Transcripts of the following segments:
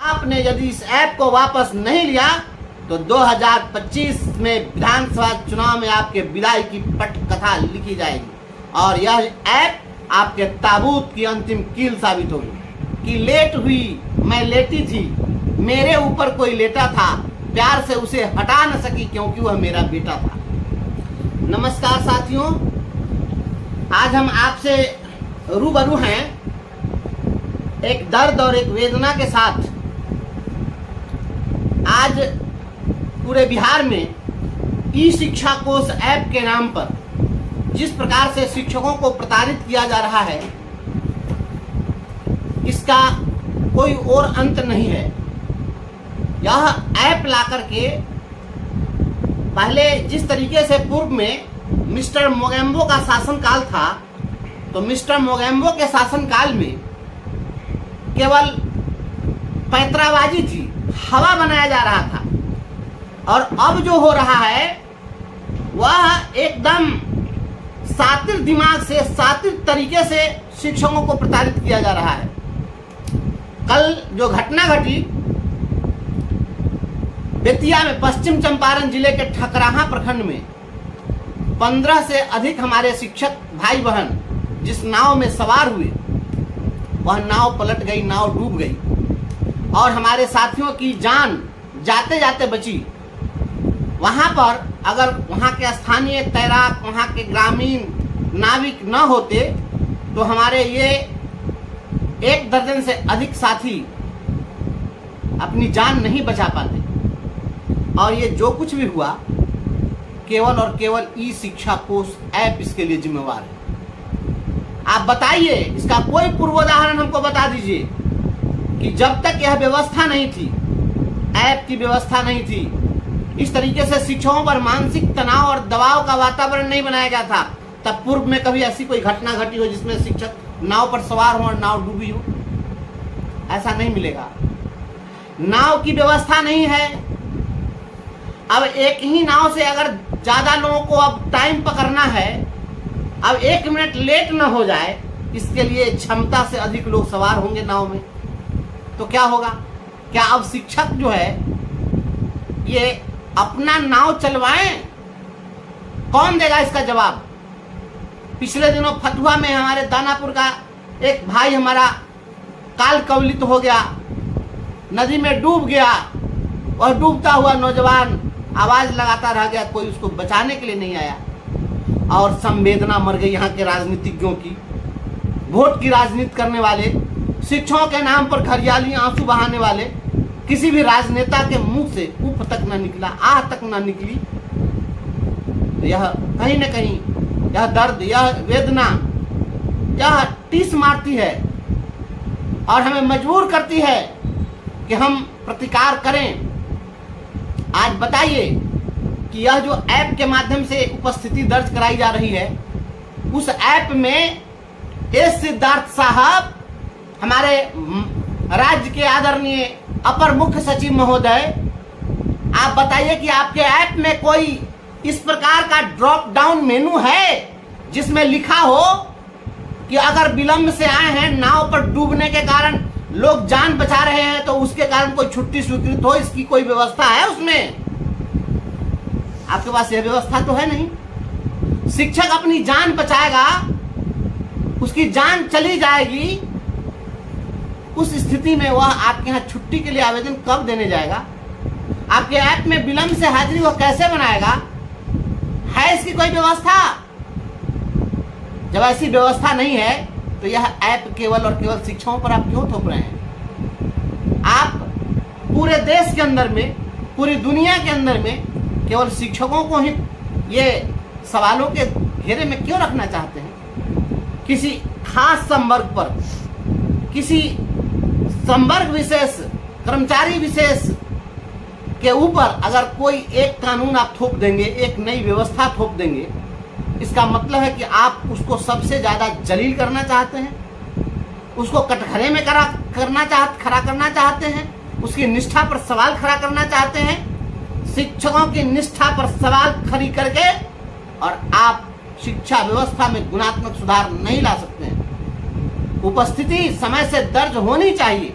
आपने यदि इस ऐप को वापस नहीं लिया तो 2025 में विधानसभा चुनाव में आपके विदाई की पटकथा लिखी जाएगी और यह ऐप आपके ताबूत की अंतिम कील साबित होगी कि लेट हुई, मैं लेटी थी, मेरे ऊपर कोई लेटा था, प्यार से उसे हटा न सकी क्योंकि वह मेरा बेटा था। नमस्कार साथियों, आज हम आपसे रूबरू हैं एक दर्द और एक वेदना के साथ। आज पूरे बिहार में ई शिक्षा कोष ऐप के नाम पर जिस प्रकार से शिक्षकों को प्रताड़ित किया जा रहा है, इसका कोई और अंत नहीं है। यह ऐप ला करके पहले जिस तरीके से पूर्व में मिस्टर मोगेम्बो का शासनकाल था, तो मिस्टर मोगेम्बो के शासनकाल में केवल पैतराबाजी थी, हवा बनाया जा रहा था। और अब जो हो रहा है वह एकदम सातिर दिमाग से, सातिर तरीके से शिक्षकों को प्रताड़ित किया जा रहा है। कल जो घटना घटी बेतिया में, पश्चिम चंपारण जिले के ठकराहा प्रखंड में 15 से अधिक हमारे शिक्षक भाई बहन जिस नाव में सवार हुए, वह नाव पलट गई, नाव डूब गई और हमारे साथियों की जान जाते जाते बची। वहां पर अगर वहां के स्थानीय तैराक, वहां के ग्रामीण नाविक न होते तो हमारे ये 1 दर्जन से अधिक साथी अपनी जान नहीं बचा पाते। और ये जो कुछ भी हुआ केवल और केवल ई शिक्षा कोष ऐप इसके लिए जिम्मेवार है। आप बताइए, इसका कोई पूर्वोदाहरण हमको बता दीजिए कि जब तक यह व्यवस्था नहीं थी, ऐप की व्यवस्था नहीं थी, इस तरीके से शिक्षकों पर मानसिक तनाव और दबाव का वातावरण नहीं बनाया गया था, तब पूर्व में कभी ऐसी कोई घटना घटी हो जिसमें शिक्षक नाव पर सवार हो और नाव डूबी हो? ऐसा नहीं मिलेगा। नाव की व्यवस्था नहीं है। अब एक ही नाव से अगर ज्यादा लोगों को अब टाइम पकड़ना है, अब 1 मिनट लेट न हो जाए, इसके लिए क्षमता से अधिक लोग सवार होंगे नाव में, तो क्या होगा? क्या अब शिक्षक जो है ये अपना नाव चलवाएं? कौन देगा इसका जवाब? पिछले दिनों फतुहा में हमारे दानापुर का एक भाई हमारा काल कवलित हो गया, नदी में डूब गया और डूबता हुआ नौजवान आवाज लगाता रह गया, कोई उसको बचाने के लिए नहीं आया। और संवेदना मर गई यहाँ के राजनीतिज्ञों की, वोट की राजनीति करने वाले, शिक्षकों के नाम पर खरियाली आंसू बहाने वाले। किसी भी राजनेता के मुंह से उफ तक न निकला, आह तक न निकली। यह कहीं न कहीं यह दर्द, यह वेदना, यह टीस मारती है और हमें मजबूर करती है कि हम प्रतिकार करें। आज बताइए कि यह जो ऐप के माध्यम से उपस्थिति दर्ज कराई जा रही है, उस ऐप में एस सिद्धार्थ साहब, हमारे राज्य के आदरणीय अपर मुख्य सचिव महोदय, आप बताइए कि आपके ऐप में कोई इस प्रकार का ड्रॉप डाउन मेनू है जिसमें लिखा हो कि अगर विलंब से आए हैं, नाव पर डूबने के कारण लोग जान बचा रहे हैं, तो उसके कारण कोई छुट्टी स्वीकृत हो, इसकी कोई व्यवस्था है उसमें? आपके पास यह व्यवस्था तो है नहीं। शिक्षक अपनी जान बचाएगा, उसकी जान चली जाएगी, उस स्थिति में वह आपके यहाँ छुट्टी के लिए आवेदन कब देने जाएगा? आपके ऐप में विलंब से हाजिरी वह कैसे बनाएगा? है इसकी कोई व्यवस्था? जब ऐसी व्यवस्था नहीं है तो यह ऐप केवल और केवल शिक्षकों पर आप क्यों थोप रहे हैं? आप पूरे देश के अंदर में, पूरी दुनिया के अंदर में केवल शिक्षकों को ही ये सवालों के घेरे में क्यों रखना चाहते हैं? किसी खास संवर्ग पर, किसी संवर्ग विशेष, कर्मचारी विशेष के ऊपर अगर कोई एक कानून आप थोप देंगे, एक नई व्यवस्था थोप देंगे, इसका मतलब है कि आप उसको सबसे ज्यादा जलील करना चाहते हैं, उसको कटघरे में खड़ा करना चाहते हैं, उसकी निष्ठा पर सवाल खड़ा करना चाहते हैं। शिक्षकों की निष्ठा पर सवाल खड़ी करके और आप शिक्षा व्यवस्था में गुणात्मक सुधार नहीं ला सकते हैं। उपस्थिति समय से दर्ज होनी चाहिए।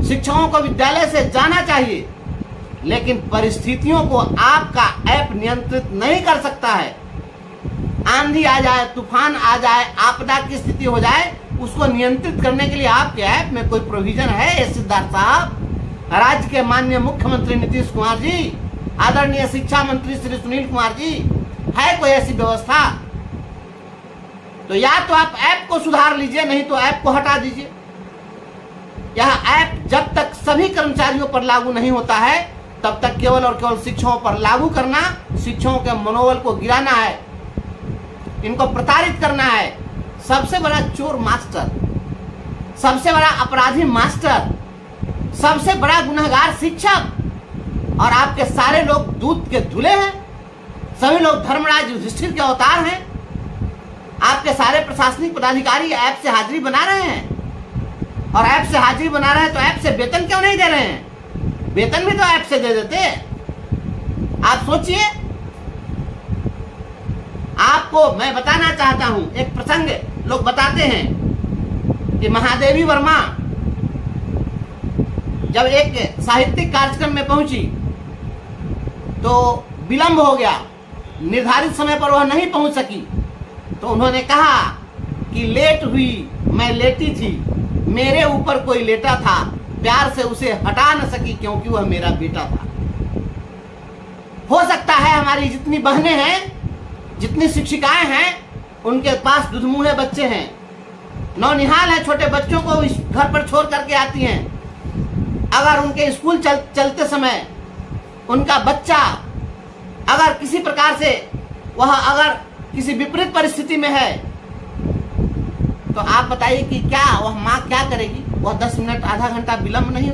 शिक्षकों को विद्यालय से जाना चाहिए, लेकिन परिस्थितियों को आपका ऐप नियंत्रित नहीं कर सकता है। आंधी आ जाए, तूफान आ जाए, आपदा की स्थिति हो जाए, उसको नियंत्रित करने के लिए आपके ऐप में कोई प्रोविजन है? सिद्धार्थ साहब, राज्य के माननीय मुख्यमंत्री नीतीश कुमार जी, आदरणीय शिक्षा मंत्री श्री सुनील कुमार जी, है कोई ऐसी व्यवस्था? तो या तो आप ऐप को सुधार लीजिए, नहीं तो ऐप को हटा दीजिए। यह ऐप जब तक सभी कर्मचारियों पर लागू नहीं होता है, तब तक केवल और केवल शिक्षकों पर लागू करना, शिक्षकों के मनोबल को गिराना है, इनको प्रताड़ित करना है। सबसे बड़ा चोर मास्टर, सबसे बड़ा अपराधी मास्टर, सबसे बड़ा गुनहगार शिक्षक, और आपके सारे लोग दूध के धुले हैं। सभी लोग धर्मराज युधिष्ठिर के अवतार हैं। आपके सारे प्रशासनिक पदाधिकारी ऐप से हाजिरी बना रहे हैं, और ऐप से हाजिरी बना रहे हैं तो ऐप से वेतन क्यों नहीं दे रहे हैं? वेतन भी तो ऐप से दे देते। आप सोचिए। आपको मैं बताना चाहता हूं, एक प्रसंग लोग बताते हैं कि महादेवी वर्मा जब एक साहित्यिक कार्यक्रम में पहुंची तो विलंब हो गया, निर्धारित समय पर वह नहीं पहुंच सकी। तो उन्होंने कहा कि लेट हुई, मैं लेटी थी, मेरे ऊपर कोई लेटा था, प्यार से उसे हटा न सकी क्योंकि वह मेरा बेटा था। हो सकता है हमारी जितनी बहनें हैं, जितनी शिक्षिकाएं हैं, उनके पास दुधमुहे बच्चे हैं, नौनिहाल है, छोटे बच्चों को घर पर छोड़ करके आती हैं। अगर उनके स्कूल चलते समय उनका बच्चा अगर किसी प्रकार से वह अगर किसी विपरीत परिस्थिति में है, तो आप बताइए कि क्या वह माँ क्या करेगी? वह 10 मिनट आधा घंटा विलंब नहीं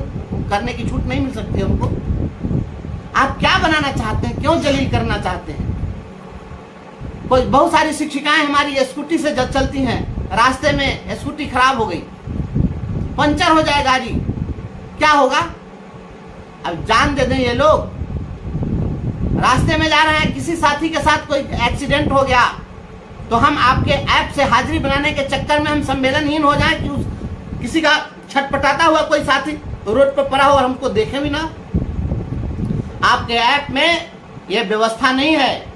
करने की छूट नहीं मिल सकती है उनको? आप क्या बनाना चाहते हैं? क्यों जलील करना चाहते हैं? कोई बहुत सारी शिक्षिकाएं हमारी स्कूटी से चलती हैं, रास्ते में स्कूटी खराब हो गई, पंचर हो जाए गाड़ी, क्या होगा? अब जान दे दें ये लोग, रास्ते में जा रहे हैं, किसी साथी के साथ कोई एक्सीडेंट हो गया, तो हम आपके ऐप से हाजिरी बनाने के चक्कर में हम संवेदनहीन हो जाएं कि किसी का छटपटाता हुआ कोई साथी रोड पर पड़ा हुआ हमको देखे भी ना। आपके ऐप में यह व्यवस्था नहीं है।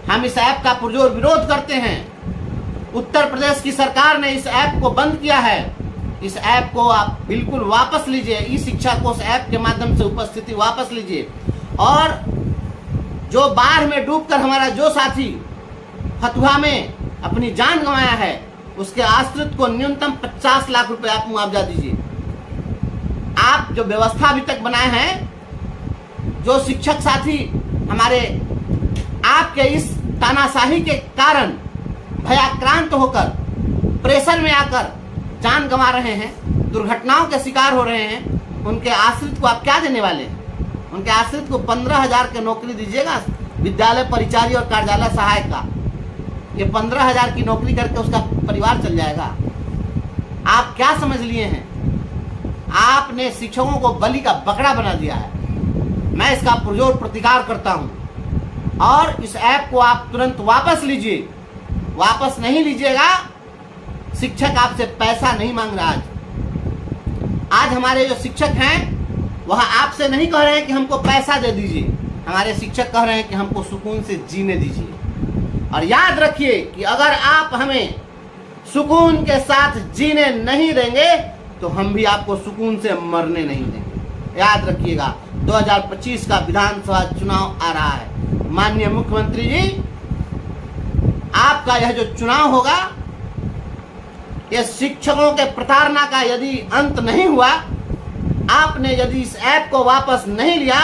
हम इस ऐप का पुरजोर विरोध करते हैं। उत्तर प्रदेश की सरकार ने इस ऐप को बंद किया है। इस ऐप को आप बिल्कुल वापस लीजिए। ई शिक्षा को उस ऐप के माध्यम से उपस्थिति वापस लीजिए। और जो बाढ़ में डूबकर हमारा जो साथी फतुहा में अपनी जान गंवाया है, उसके आश्रित को न्यूनतम 50 लाख रुपए आप मुआवजा दीजिए। आप जो व्यवस्था अभी तक बनाए हैं, जो शिक्षक साथी हमारे आपके इस तानाशाही के कारण भयाक्रांत होकर प्रेशर में आकर जान गंवा रहे हैं, दुर्घटनाओं के शिकार हो रहे हैं, उनके आश्रित को आप क्या देने वाले हैं? उनके आश्रित को 15,000 की नौकरी दीजिएगा, विद्यालय परिचारी और कार्यालय सहायक का। ये 15,000 की नौकरी करके उसका परिवार चल जाएगा। आप क्या समझ लिए हैं? आपने शिक्षकों को बलि का बकरा बना दिया है। मैं इसका पुरजोर प्रतिकार करता हूं, और इस ऐप को आप तुरंत वापस लीजिए। वापस नहीं लीजिएगा, शिक्षक आपसे पैसा नहीं मांग रहा। आज हमारे जो शिक्षक हैं वह आपसे नहीं कह रहे हैं कि हमको पैसा दे दीजिए, हमारे शिक्षक कह रहे हैं कि हमको सुकून से जीने दीजिए। और याद रखिए कि अगर आप हमें सुकून के साथ जीने नहीं देंगे तो हम भी आपको सुकून से मरने नहीं देंगे। याद रखिएगा, 2025 का विधानसभा चुनाव आ रहा है। माननीय मुख्यमंत्री जी, आपका यह जो चुनाव होगा, यह शिक्षकों के प्रताड़ना का यदि अंत नहीं हुआ, आपने यदि इस ऐप को वापस नहीं लिया,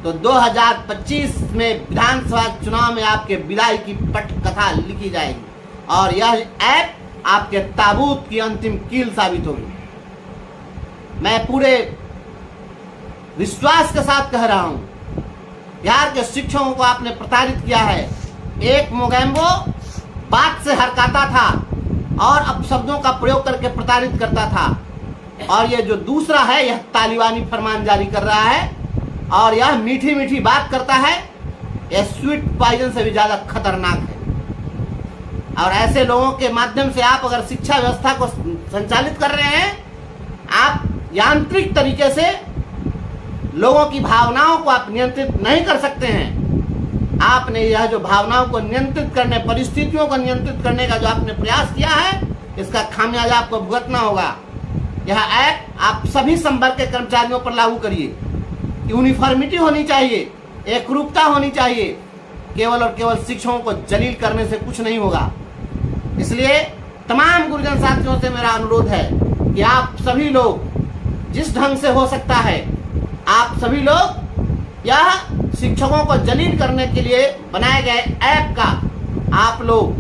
तो 2025 में विधानसभा चुनाव में आपके विदाई की पटकथा लिखी जाएगी, और यह ऐप आपके ताबूत की अंतिम कील साबित होगी। मैं पूरे विश्वास के साथ कह रहा हूं, बिहार के शिक्षकों को आपने प्रताड़ित किया है। एक मोगैम्बो बात से हरकाता था और अपशब्दों का प्रयोग करके प्रताड़ित करता था, और यह जो दूसरा है, यह तालिबानी फरमान जारी कर रहा है, और यह मीठी मीठी बात करता है। यह स्वीट पॉइजन से भी ज्यादा खतरनाक है। और ऐसे लोगों के माध्यम से आप अगर शिक्षा व्यवस्था को संचालित कर रहे हैं, आप यांत्रिक तरीके से लोगों की भावनाओं को आप नियंत्रित नहीं कर सकते हैं। आपने यह जो भावनाओं को नियंत्रित करने, परिस्थितियों को नियंत्रित करने का जो आपने प्रयास किया है, इसका खामियाजा आपको भुगतना होगा। यह ऐप आप सभी संवर्ग के कर्मचारियों पर लागू करिए। यूनिफॉर्मिटी होनी चाहिए, एकरूपता होनी चाहिए। केवल और केवल शिक्षकों को जलील करने से कुछ नहीं होगा। इसलिए तमाम गुरुजन साथियों से मेरा अनुरोध है कि आप सभी लोग जिस ढंग से हो सकता है, आप सभी लोग यह शिक्षकों को जलील करने के लिए बनाए गए ऐप का आप लोग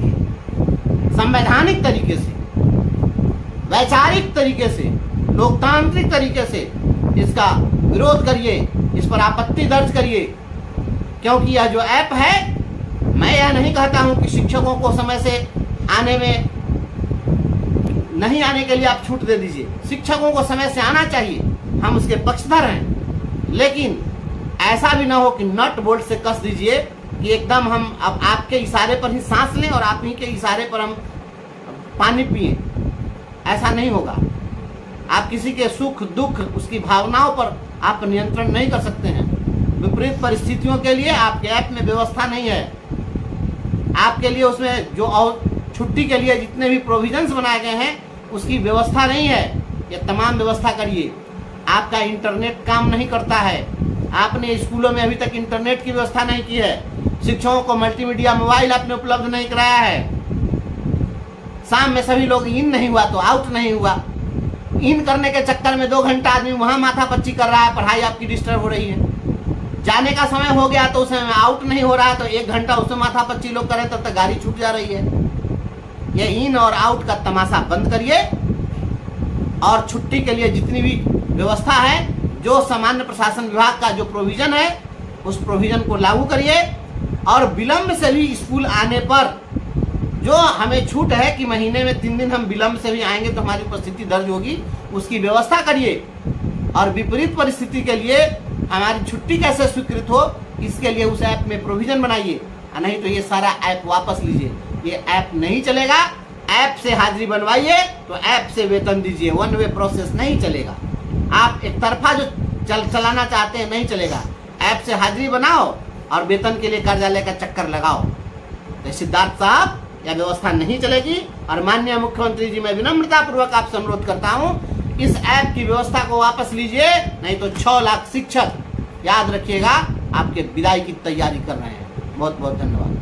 संवैधानिक तरीके से, वैचारिक तरीके से, लोकतांत्रिक तरीके से इसका विरोध करिए, इस पर आपत्ति दर्ज करिए। क्योंकि यह जो ऐप है, मैं यह नहीं कहता हूं कि शिक्षकों को समय से आने में नहीं आने के लिए आप छूट दे दीजिए। शिक्षकों को समय से आना चाहिए, हम उसके पक्षधर हैं। लेकिन ऐसा भी ना हो कि नट बोल्ट से कस दीजिए कि एकदम हम अब आपके इशारे पर ही सांस लें और आप ही के इशारे पर हम पानी पिए। ऐसा नहीं होगा। आप किसी के सुख दुख, उसकी भावनाओं पर आप नियंत्रण नहीं कर सकते हैं। विपरीत परिस्थितियों के लिए आपके ऐप में व्यवस्था नहीं है। आपके लिए उसमें जो और छुट्टी के लिए जितने भी प्रोविजंस बनाए गए हैं, उसकी व्यवस्था नहीं है। ये तमाम व्यवस्था करिए। आपका इंटरनेट काम नहीं करता है। आपने स्कूलों में अभी तक इंटरनेट की व्यवस्था नहीं की है। शिक्षकों को मल्टीमीडिया मोबाइल आपने उपलब्ध नहीं कराया है। शाम में सभी लोग इन नहीं हुआ तो आउट नहीं हुआ। इन करने के चक्कर में 2 घंटा आदमी वहां माथापच्ची कर रहा है, पढ़ाई आपकी डिस्टर्ब हो रही है। जाने का समय हो गया तो उसमें आउट नहीं हो रहा है, तो 1 घंटा उसमें माथापच्ची लोग करें तब तक गाड़ी छूट जा रही है। ये इन और आउट का तमाशा बंद करिए और छुट्टी के लिए जितनी भी व्यवस्था है, जो सामान्य प्रशासन विभाग का जो प्रोविजन है, उस प्रोविजन को लागू करिए। और विलंब से भी स्कूल आने पर जो हमें छूट है कि महीने में 3 दिन हम विलंब से भी आएंगे तो हमारी उपस्थिति दर्ज होगी, उसकी व्यवस्था करिए। और विपरीत परिस्थिति के लिए हमारी छुट्टी कैसे स्वीकृत हो, इसके लिए उस ऐप में प्रोविजन बनाइए। नहीं तो ये सारा ऐप वापस लीजिए। ये ऐप नहीं चलेगा। ऐप से हाजिरी बनवाइए तो ऐप से वेतन दीजिए। 1 वे प्रोसेस नहीं चलेगा। आप एक तरफा जो चलाना चाहते हैं, नहीं चलेगा। ऐप से हाजिरी बनाओ और वेतन के लिए कार्यालय का चक्कर लगाओ। तो सिद्धार्थ साहब, यह व्यवस्था नहीं चलेगी। और माननीय मुख्यमंत्री जी, मैं विनम्रता पूर्वक आपसे अनुरोध करता हूं, इस ऐप की व्यवस्था को वापस लीजिए, नहीं तो 6 लाख शिक्षक, याद रखिएगा, आपके विदाई की तैयारी कर रहे हैं। बहुत बहुत धन्यवाद।